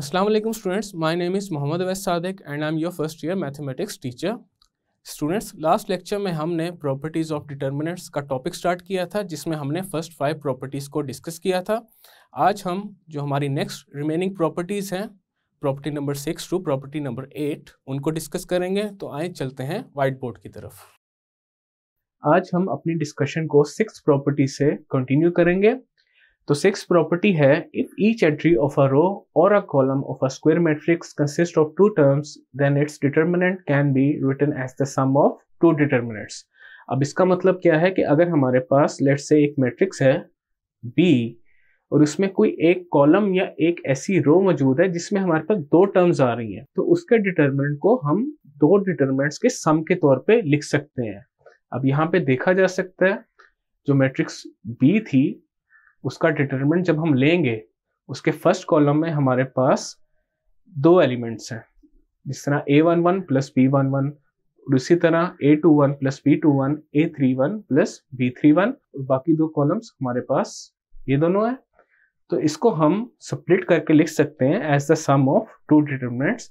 Assalamu alaikum students, my name is Mohammad Awais Sadiq and I am your first year mathematics teacher. Students, last lecture में हमने properties of determinants का topic start किया था जिसमें हमने first 5 properties को discuss किया था। आज हम जो हमारी नेक्स्ट रिमेनिंग प्रॉपर्टीज़ हैं, property number 6 to property number 8, उनको डिस्कस करेंगे। तो आए चलते हैं वाइट बोर्ड की तरफ। आज हम अपनी डिस्कशन को 6 प्रॉपर्टी से कंटिन्यू करेंगे। तो 6 प्रॉपर्टी है, if each entry of a row और a column of a square matrix consist of 2 terms then its determinant can be written as the sum of 2 determinants. अब इसका मतलब क्या है कि अगर हमारे पास लेट्स से एक मैट्रिक्स है B और उसमें कोई एक कॉलम या एक ऐसी रो मौजूद है जिसमें हमारे पास 2 टर्म्स आ रही हैं, तो उसके डिटर्मिनेंट को हम 2 डिटर्मिनेंट्स के सम के तौर पे लिख सकते हैं। अब यहाँ पे देखा जा सकता है जो मैट्रिक्स B थी उसका डिटरमिनेंट जब हम लेंगे उसके फर्स्ट कॉलम में हमारे पास 2 एलिमेंट्स हैं, जिस तरह A11 प्लस B11 और उसी तरह A21 plus B21, A31 plus B31 और बाकी 2 कॉलम्स हमारे पास ये दोनों हैं। तो इसको हम स्प्लिट करके लिख सकते हैं as the sum of 2 determinants.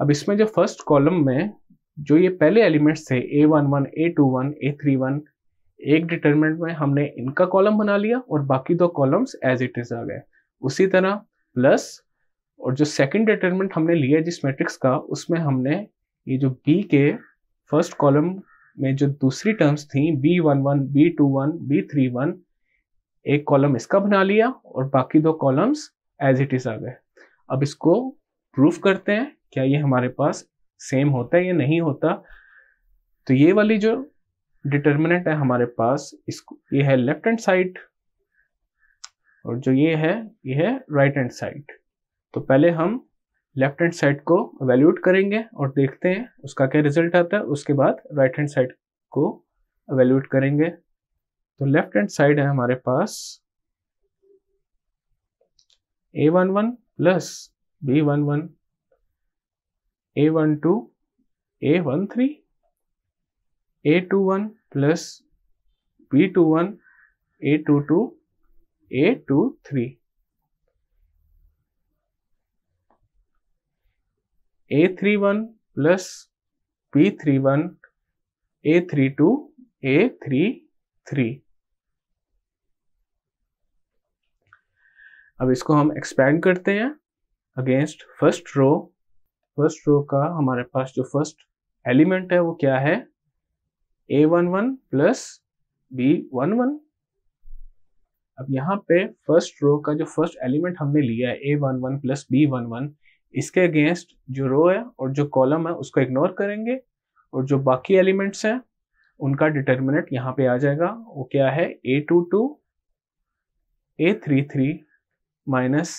अब इसमें जो फर्स्ट कॉलम में जो ये पहले एलिमेंट्स थे A11, A21, A31, एक डिटरमिनेंट में हमने इनका कॉलम बना लिया और बाकी 2 कॉलम्स एज इट इज आ गए। उसी तरह प्लस और जो सेकंड डिटरमिनेंट हमने लिया जिस मैट्रिक्स का, उसमें हमने ये जो B के फर्स्ट कॉलम में जो दूसरी टर्म्स थी B11, B21, B31, एक कॉलम इसका बना लिया और बाकी 2 कॉलम्स एज इट इज आ गए। अब इसको प्रूफ करते हैं क्या ये हमारे पास सेम होता है या नहीं होता। तो ये वाली जो डिटर्मिनेंट है हमारे पास, इसको ये है लेफ्ट हैंड साइड और जो ये है राइट हैंड साइड। तो पहले हम लेफ्ट हैंड साइड को एवेल्यूएट करेंगे और देखते हैं उसका क्या रिजल्ट आता है। उसके बाद राइट हैंड साइड को एवेल्यूएट करेंगे। तो लेफ्ट हैंड साइड है हमारे पास A11 plus B11, A12, A13, A21 plus B21, A22, A23, A31 plus B31, A32, A33। अब इसको हम एक्सपैंड करते हैं against first row. First row का हमारे पास जो फर्स्ट एलिमेंट है वो क्या है, A11 प्लस B11। अब यहाँ पे फर्स्ट रो का जो फर्स्ट एलिमेंट हमने लिया है A11 प्लस B11, इसके अगेंस्ट जो रो है और जो कॉलम है उसको इग्नोर करेंगे और जो बाकी एलिमेंट्स हैं उनका डिटर्मिनेंट यहाँ पे आ जाएगा। वो क्या है, A22, A33 minus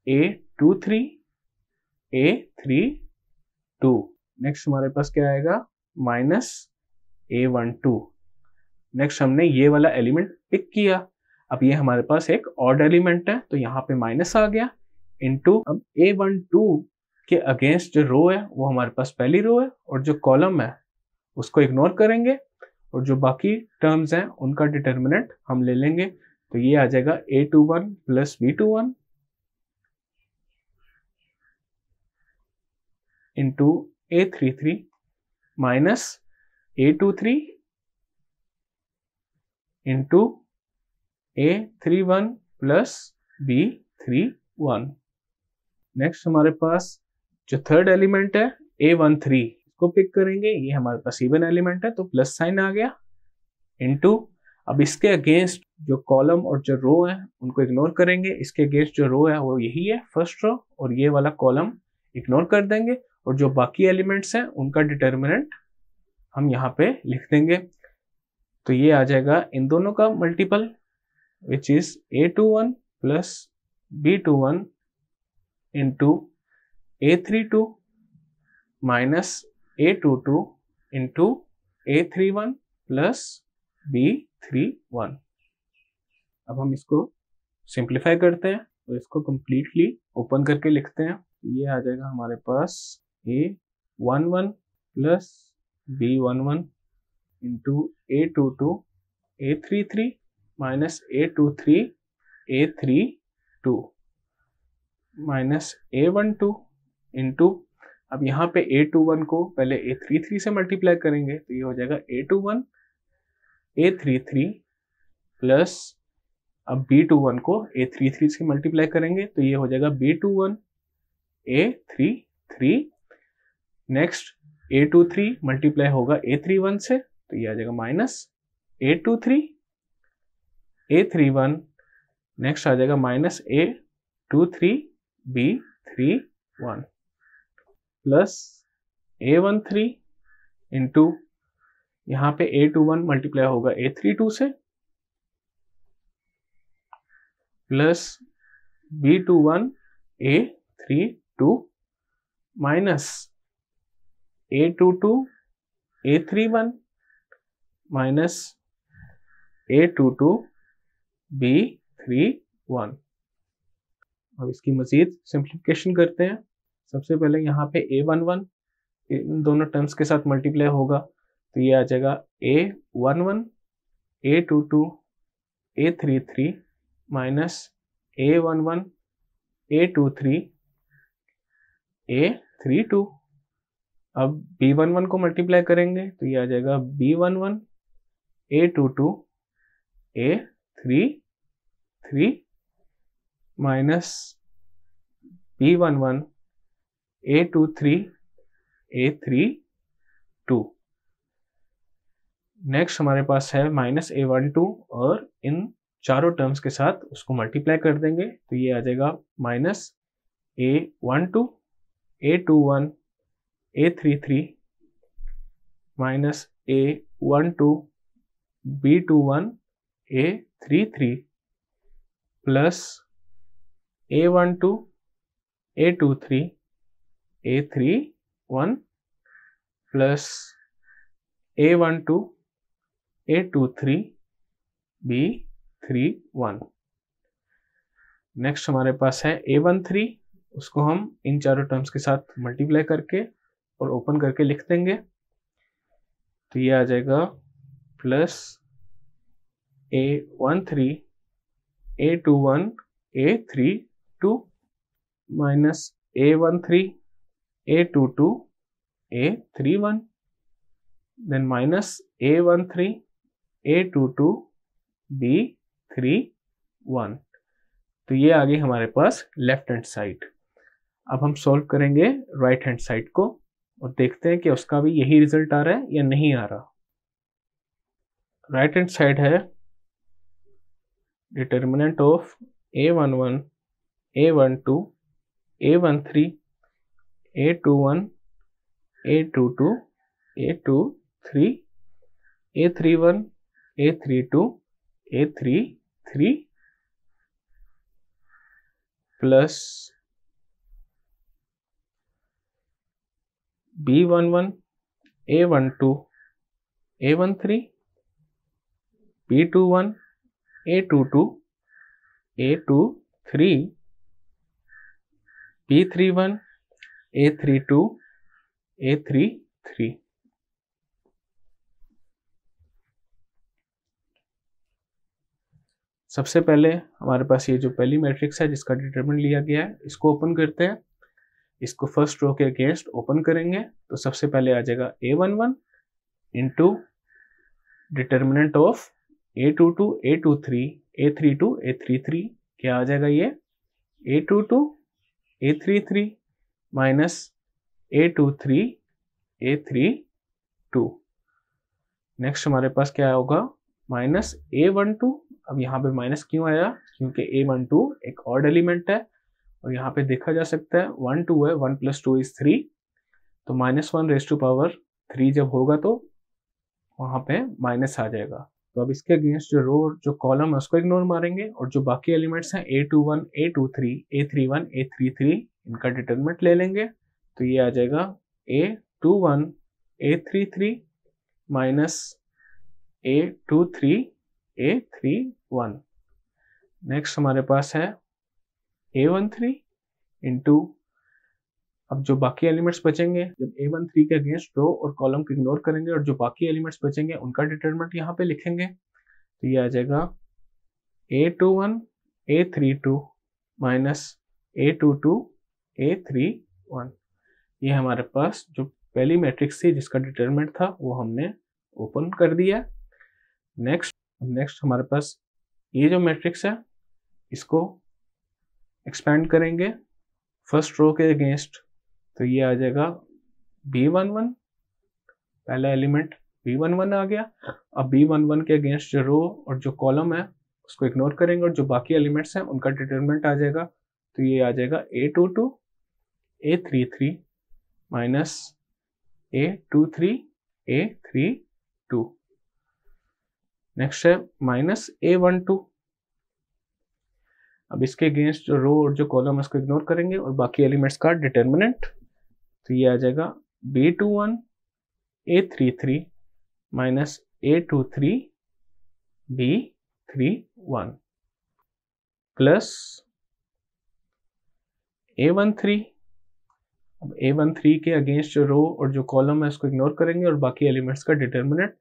A23, A32। Next हमारे पास क्या आएगा, माइनस A12। नेक्स्ट हमने ये वाला एलिमेंट पिक किया। अब ये हमारे पास एक ऑड एलिमेंट है तो यहाँ पे माइनस आ गया इनटू। अब A12 के अगेंस्ट जो रो है वो हमारे पास पहली रो है और जो कॉलम है उसको इग्नोर करेंगे और जो बाकी टर्म्स हैं उनका डिटर्मिनेंट हम ले लेंगे। तो ये आ जाएगा A21 plus B21 into A33 minus A23 into A31 plus B31। Next हमारे पास जो थर्ड एलिमेंट है A13, इसको पिक करेंगे। ये हमारे पास इवन एलिमेंट है तो प्लस साइन आ गया इंटू। अब इसके अगेंस्ट जो कॉलम और जो रो है उनको इग्नोर करेंगे। इसके अगेंस्ट जो रो है वो यही है फर्स्ट रो और ये वाला कॉलम इग्नोर कर देंगे और जो बाकी एलिमेंट्स हैं उनका डिटर्मिनेंट हम यहाँ पे लिख देंगे। तो ये आ जाएगा इन दोनों का multiple which is A21 plus B21 into A32 minus A22 into A31 plus B31। अब हम इसको सिंप्लीफाई करते हैं तो इसको कंप्लीटली ओपन करके लिखते हैं। ये आ जाएगा हमारे पास A11 plus B11 into A22, A33 minus A23, A32। Minus A12 into, अब यहाँ पे A21 को पहले A33 से मल्टीप्लाई करेंगे तो ये हो जाएगा A21 A33 प्लस, अब B21 को A33 से मल्टीप्लाई करेंगे तो ये हो जाएगा B21 A33, next A23 multiply होगा A31 से तो ये आ जाएगा माइनस A23 A31, नेक्स्ट आ जाएगा minus A23 B31 plus A13 into, यहाँ पे A21 मल्टीप्लाई होगा A32 से plus B21 A32 minus A22 A31 minus A22 B31। अब इसकी मजीद सिंप्लीफिकेशन करते हैं। सबसे पहले यहाँ पे A11 इन दोनों टर्म्स के साथ मल्टीप्लाई होगा तो ये आ जाएगा A11 A22 A33 minus A11 A23 A32। अब B11 को मल्टीप्लाई करेंगे तो ये आ जाएगा B11 A22 A33 minus B11 A23 A32। Next हमारे पास है माइनस A12 और इन चारों टर्म्स के साथ उसको मल्टीप्लाई कर देंगे तो ये आ जाएगा minus A12 A21 A33 minus A12 B21 A33 plus A12 A23 A31 plus A12 A23 B31। Next हमारे पास है A13, उसको हम इन चारों टर्म्स के साथ मल्टीप्लाई करके और ओपन करके लिख देंगे तो ये आ जाएगा plus A13 A21 A32 minus A13 A22 A31 then minus A13 A22 B31। तो ये आ गई हमारे पास लेफ्ट हैंड साइड। अब हम सॉल्व करेंगे राइट हैंड साइड को और देखते हैं कि उसका भी यही रिजल्ट आ रहा है या नहीं आ रहा। राइट हैंड साइड है determinant of A11 A12 A13 A21 A22 A23 A31 A32 A33 plus B11 A12 A13 B21 A22 A23 B31 A32 A33। सबसे पहले हमारे पास ये जो पहली मैट्रिक्स है जिसका डिटरमिनेंट लिया गया है इसको ओपन करते हैं। इसको फर्स्ट रो के अगेंस्ट ओपन करेंगे तो सबसे पहले आ जाएगा A11 into determinant of A22 A23 A32 A33, क्या आ जाएगा ये A22 A33 minus A23 A32। Next हमारे पास क्या होगा माइनस A12। अब यहाँ पे माइनस क्यों आया, क्योंकि A12 एक ऑड एलिमेंट है और यहाँ पे देखा जा सकता है 1 2 है, 1 + 2 = 3, तो -1⁻³ जब होगा तो वहाँ पे माइनस आ जाएगा। तो अब इसके अगेंस्ट जो रो जो कॉलम है उसको इग्नोर मारेंगे और जो बाकी एलिमेंट्स हैं A21 A23 A31 A33 इनका डिटरमिनेंट ले लेंगे तो ये आ जाएगा A21 A33 minus A23 A31। Next हमारे पास है A13 इंटू, अब जो बाकी एलिमेंट्स बचेंगे जब A13 के अगेंस्ट रो और कॉलम को इग्नोर करेंगे और जो बाकी एलिमेंट्स बचेंगे उनका डिटरमिनेंट यहाँ पे लिखेंगे तो ये आ जाएगा A21 A32 minus A22 A31। ये हमारे पास जो पहली मैट्रिक्स थी जिसका डिटरमिनेंट था वो हमने ओपन कर दिया। नेक्स्ट हमारे पास ये जो मैट्रिक्स है इसको एक्सपेंड करेंगे फर्स्ट रो के अगेंस्ट, तो ये आ जाएगा B11, पहला एलिमेंट B11 आ गया। अब B11 के अगेंस्ट जो रो और जो कॉलम है उसको इग्नोर करेंगे और जो बाकी एलिमेंट्स हैं उनका डिटरमिनेंट आ जाएगा, तो ये आ जाएगा A22 A33 minus A23 A32। Next है माइनस A12। अब इसके अगेंस्ट जो रो और जो कॉलम है उसको इग्नोर करेंगे और बाकी एलिमेंट्स का डिटरमिनेंट, तो ये आ जाएगा B21 A33 minus A23 B31 plus A13। अब A13 के अगेंस्ट जो रो और जो कॉलम है उसको इग्नोर करेंगे और बाकी एलिमेंट्स का डिटरमिनेंट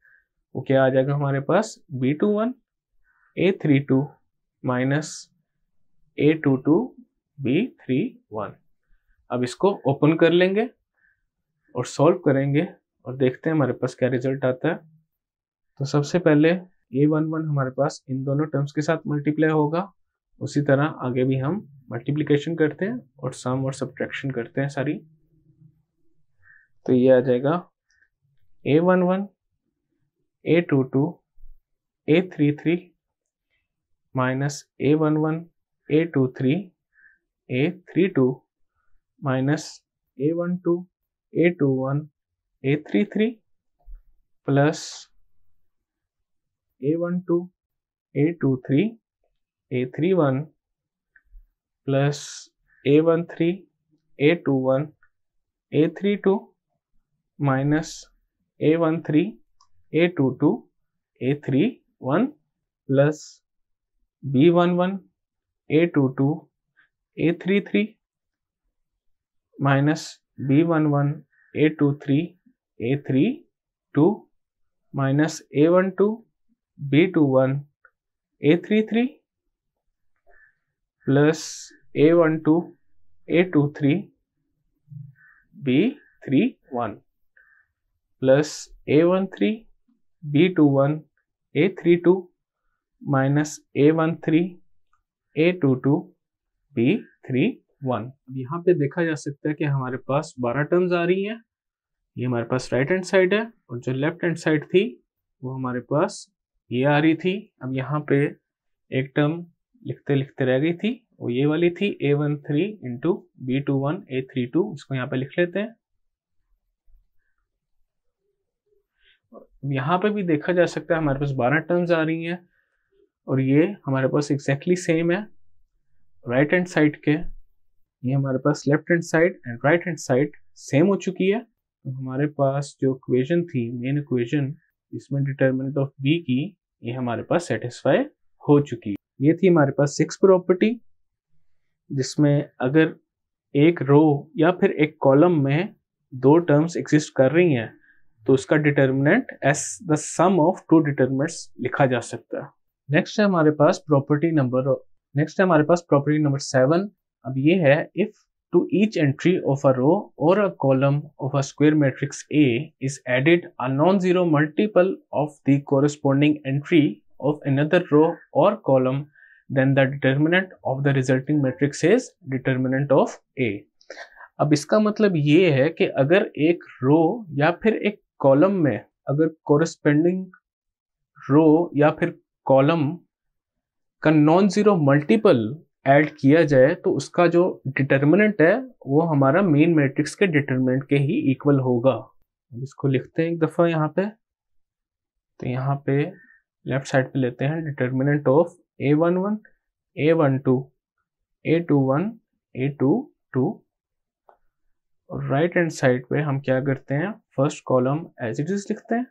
वो क्या आ जाएगा हमारे पास B21 A32 minus A22 B31। अब इसको ओपन कर लेंगे और सॉल्व करेंगे और देखते हैं हमारे पास क्या रिजल्ट आता है। तो सबसे पहले A11 हमारे पास इन दोनों टर्म्स के साथ मल्टीप्लाई होगा, उसी तरह आगे भी हम मल्टीप्लिकेशन करते हैं और सम और सब्ट्रैक्शन करते हैं सारी। तो ये आ जाएगा A11 A22 A33 minus A11 A23 A32 minus A12 A21 A33 plus A12 A23 A31 plus A13 A21 A32 minus A13 A22 A31 plus B11 A22 A33 minus B11 A23 A32 minus A12 B21 A33 plus A12 A23 B31 plus A13 B21 A32 minus A13 A22 B31। अब यहाँ पे देखा जा सकता है कि हमारे पास 12 terms आ रही हैं। ये हमारे पास राइट हैंड साइड है और जो लेफ्ट हैंड साइड थी वो हमारे पास ये आ रही थी। अब यहाँ पे एक टर्म लिखते लिखते रह गई थी, वो ये वाली थी A13 इंटू B21 A32, इसको यहाँ पे लिख लेते हैं। यहाँ पे भी देखा जा सकता है हमारे पास 12 टर्म्स आ रही हैं और ये हमारे पास एग्जैक्टली सेम है राइट हैंड साइड के। ये हमारे पास left hand side and right hand side same हो चुकी है। तो हमारे पास जो इक्वेशन थी, मेन इक्वेशन इसमें डिटरमिनेंट ऑफ बी की, ये हमारे पास सेटिस्फाई हो चुकी है। ये थी हमारे पास 6 प्रॉपर्टी, जिसमें अगर एक रो या फिर एक कॉलम में 2 टर्म्स एग्जिस्ट कर रही हैं तो उसका determinant as the sum of 2 determinants लिखा जा सकता है। नेक्स्ट है हमारे पास प्रॉपर्टी नंबर 7। अब ये है, if to each entry of a row or a column of a square matrix A is added a non-zero multiple of the corresponding entry of another row or column, then the determinant of the resulting matrix is determinant of A। अब इसका मतलब ये है कि अगर एक रो या फिर एक कॉलम में अगर corresponding रो या फिर कॉलम का नॉन जीरो मल्टीपल ऐड किया जाए तो उसका जो डिटर्मिनेंट है वो हमारा मेन मैट्रिक्स के डिटर्मिनेंट के ही इक्वल होगा। अब इसको लिखते हैं एक दफ़ा यहाँ पे। तो यहाँ पे लेफ्ट साइड पे लेते हैं determinant of A11 A12 A21 A22 और राइट हैंड साइड पे हम क्या करते हैं, first column as it is लिखते हैं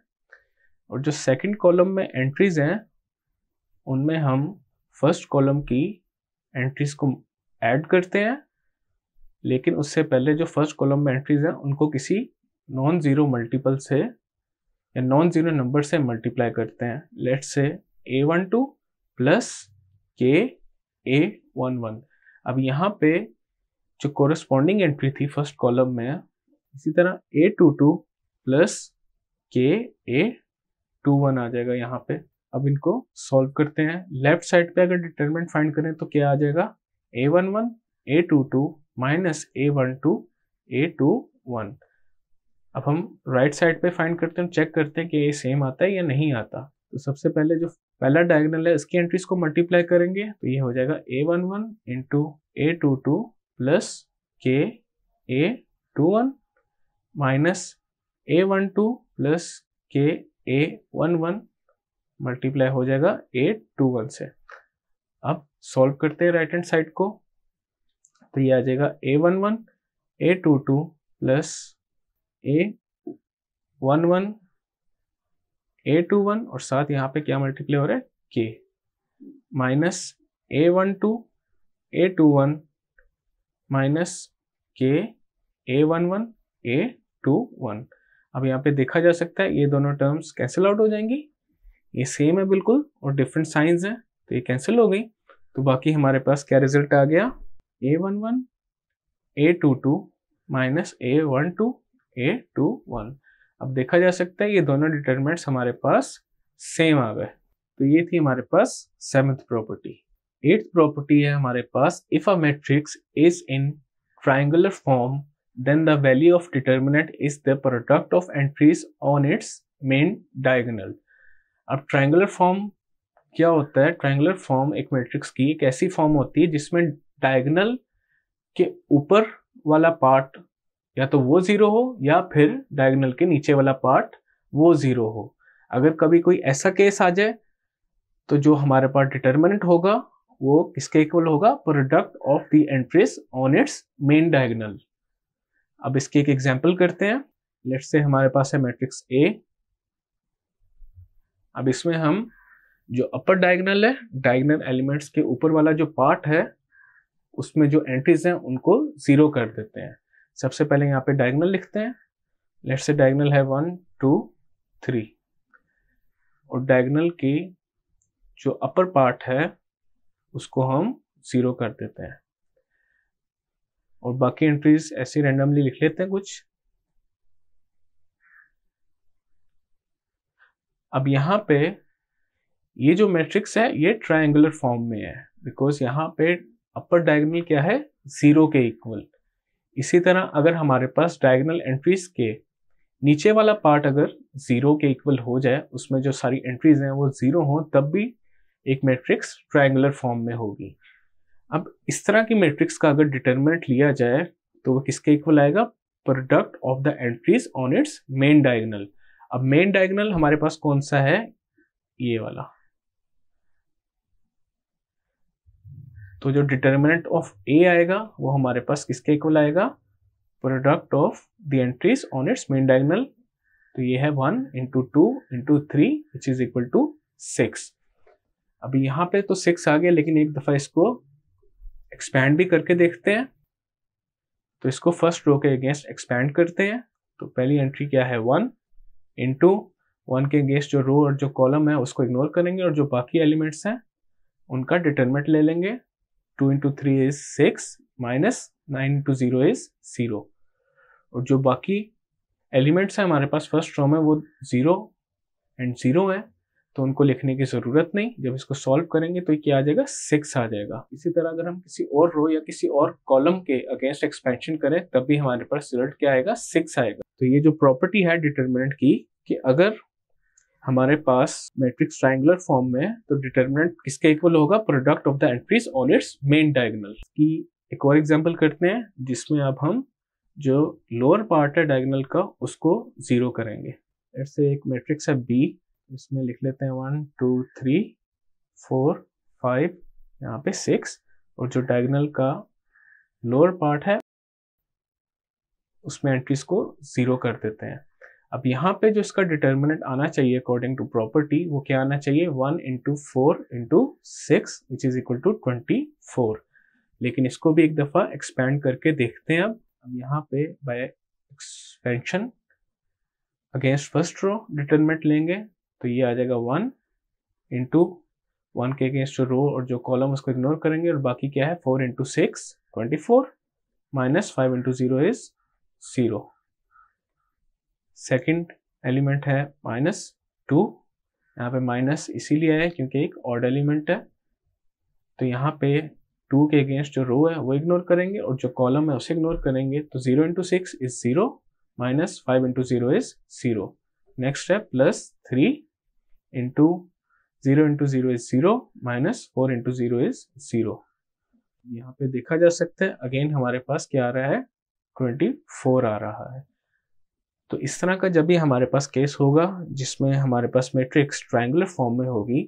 और जो सेकंड कॉलम में एंट्रीज हैं उनमें हम फर्स्ट कॉलम की एंट्रीज को ऐड करते हैं, लेकिन उससे पहले जो फर्स्ट कॉलम में एंट्रीज हैं उनको किसी नॉन जीरो मल्टीपल से या नॉन जीरो नंबर से मल्टीप्लाई करते हैं। लेट्स से A12 प्लस के A11। अब यहाँ पे जो कोरस्पॉन्डिंग एंट्री थी फर्स्ट कॉलम में, इसी तरह A22 प्लस KA21 आ जाएगा यहाँ पे। अब इनको सॉल्व करते हैं। लेफ्ट साइड पे अगर डिटरमिनेंट फाइंड करें तो क्या आ जाएगा, A11 A22 minus A12 A21। अब हम राइट साइड पे फाइंड करते हैं, चेक करते हैं कि ये सेम आता है या नहीं आता। तो सबसे पहले जो पहला डायगोनल है इसकी एंट्रीज को मल्टीप्लाई करेंगे तो ये हो जाएगा A11 into A22 plus KA21 minus A12 plus KA11 multiply हो जाएगा A21 से। अब सॉल्व करते हैं राइट हैंड साइड को, तो ये आ जाएगा A11 A22 plus A11 A21 और साथ यहाँ पे क्या मल्टीप्लाई हो रहा है, K minus A12 A21 minus K A11 A21। अब यहाँ पे देखा जा सकता है ये दोनों टर्म्स कैंसिल आउट हो जाएंगी, ये सेम है बिल्कुल और डिफरेंट साइंस हैं तो ये कैंसिल हो गई। तो बाकी हमारे पास क्या रिजल्ट आ गया, A11 A22 minus A12 A21। अब देखा जा सकता है ये दोनों डिटरमिनेंट्स हमारे पास सेम आ गए। तो ये थी हमारे पास 7th प्रॉपर्टी। 8th प्रॉपर्टी है हमारे पास, if a matrix is in triangular form then the value of determinant is the product of entries on its main diagonal. अब ट्रायंगुलर फॉर्म क्या होता है, ट्रायंगुलर फॉर्म एक मैट्रिक्स की एक ऐसी फॉर्म होती है जिसमें डायगोनल के ऊपर वाला पार्ट या तो वो जीरो हो या फिर डायगोनल के नीचे वाला पार्ट वो जीरो हो। अगर कभी कोई ऐसा केस आ जाए तो जो हमारे पास डिटरमिनेंट होगा वो किसके इक्वल होगा, product of the entries on its main diagonal. अब इसके एक एग्जांपल करते हैं। लेट्स से हमारे पास है मैट्रिक्स A। अब इसमें हम जो अपर डायगोनल है, डायगोनल एलिमेंट्स के ऊपर वाला जो पार्ट है उसमें जो एंट्रीज हैं उनको जीरो कर देते हैं। सबसे पहले यहाँ पे डायगोनल लिखते हैं। लेट्स से डायगोनल है 1 2 3 और डायगोनल की जो अपर पार्ट है उसको हम जीरो कर देते हैं और बाकी एंट्रीज ऐसे रैंडमली लिख लेते हैं कुछ। अब यहाँ पे ये जो मैट्रिक्स है ये ट्रायंगुलर फॉर्म में है बिकॉज यहाँ पे अपर डायगोनल क्या है, जीरो के इक्वल। इसी तरह अगर हमारे पास डायगोनल एंट्रीज के नीचे वाला पार्ट अगर जीरो के इक्वल हो जाए, उसमें जो सारी एंट्रीज हैं वो जीरो हो, तब भी एक मैट्रिक्स ट्रायंगुलर फॉर्म में होगी। अब इस तरह की मैट्रिक्स का अगर डिटरमिनेंट लिया जाए तो वो किसके इक्वल आएगा, product of the entries on its main diagonal. अब मेन डायगोनल हमारे पास कौन सा है, ये वाला। तो जो डिटरमिनेंट ऑफ A आएगा वो हमारे पास किसके इक्वल आएगा, product of the entries on its main diagonal. तो ये है 1 into 2 into 3 which is equal to 6। अभी यहाँ पे तो 6 आ गया, लेकिन एक दफा इसको एक्सपैंड भी करके देखते हैं। तो इसको फर्स्ट रो के अगेंस्ट एक्सपैंड करते हैं। तो पहली एंट्री क्या है, 1 इंटू 1 के अगेंस्ट जो रो और जो कॉलम है उसको इग्नोर करेंगे और जो बाकी एलिमेंट्स हैं उनका डिटरमिनेंट ले लेंगे। 2 into 3 is 6 minus 9 into 0 is 0। और जो बाकी एलिमेंट्स हैं हमारे पास फर्स्ट रो में वो 0 एंड 0 है, तो उनको लिखने की ज़रूरत नहीं। जब इसको सॉल्व करेंगे तो क्या आ जाएगा, 6 आ जाएगा। इसी तरह अगर हम किसी और रो या किसी और कॉलम के अगेंस्ट एक्सपेंशन करें तब भी हमारे पास रिजल्ट क्या आएगा, 6 आएगा। तो ये जो प्रॉपर्टी है डिटरमिनेंट की कि अगर हमारे पास मैट्रिक्स ट्रायंगुलर फॉर्म में तो डिटरमिनेंट किसके इक्वल होगा, product of the entries on its main diagonal. की एक और एग्जांपल करते हैं जिसमें अब हम जो लोअर पार्ट है डायगोनल का उसको जीरो करेंगे। ऐसे एक मैट्रिक्स है B, इसमें लिख लेते हैं 1 2 3 4 5, यहाँ पे 6 और जो डायगोनल का लोअर पार्ट है उसमें एंट्रीज को जीरो कर देते हैं। अब यहाँ पे जो इसका डिटरमिनेंट आना चाहिए अकॉर्डिंग टू प्रॉपर्टी वो क्या आना चाहिए, 1 into 4 into 6 which is equal to 24। लेकिन इसको भी एक दफा एक्सपेंड करके देखते हैं। अब यहाँ पे by expansion against first row determinant लेंगे तो ये आ जाएगा 1 इंटू 1 के अगेंस्ट जो रो और जो कॉलम उसको इग्नोर करेंगे और बाकी क्या है 4 into 6 24 minus 5 into 0 is 0। Second element है -2, यहाँ पे माइनस इसीलिए है क्योंकि एक ऑड एलिमेंट है, तो यहाँ पे 2 के अगेंस्ट जो रो है वो इग्नोर करेंगे और जो कॉलम है उसे इग्नोर करेंगे। तो 0 into 6 is 0, minus 5 into 0 is 0। Next है +3 into 0 into 0 is 0, minus 4 into 0 is 0। यहाँ पे देखा जा सकता है अगेन हमारे पास क्या आ रहा है, 24 आ रहा है। तो इस तरह का जब भी हमारे पास केस होगा जिसमें हमारे पास मैट्रिक्स ट्रायंगुलर फॉर्म में होगी,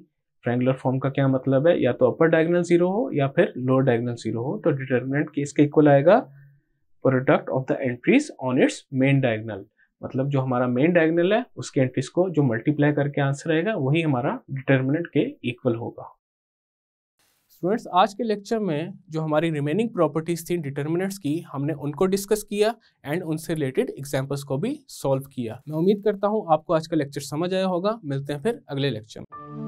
ट्रायंगुलर फॉर्म का क्या मतलब है, या तो अपर डायगोनल 0 हो या फिर लोअर डायगोनल 0 हो, तो डिटर्मिनेंट केस के इक्वल आएगा product of the entries on its main diagonal. मतलब जो हमारा मेन डायगोनल है उसके एंट्रीज को जो मल्टीप्लाई करके आंसर आएगा वही हमारा डिटर्मिनेंट के इक्वल होगा। स्टूडेंट्स, आज के लेक्चर में जो हमारी रिमेनिंग प्रॉपर्टीज थी डिटर्मिनेंट्स की, हमने उनको डिस्कस किया एंड उनसे रिलेटेड एग्जांपल्स को भी सॉल्व किया। मैं उम्मीद करता हूँ आपको आज का लेक्चर समझ आया होगा। मिलते हैं फिर अगले लेक्चर में।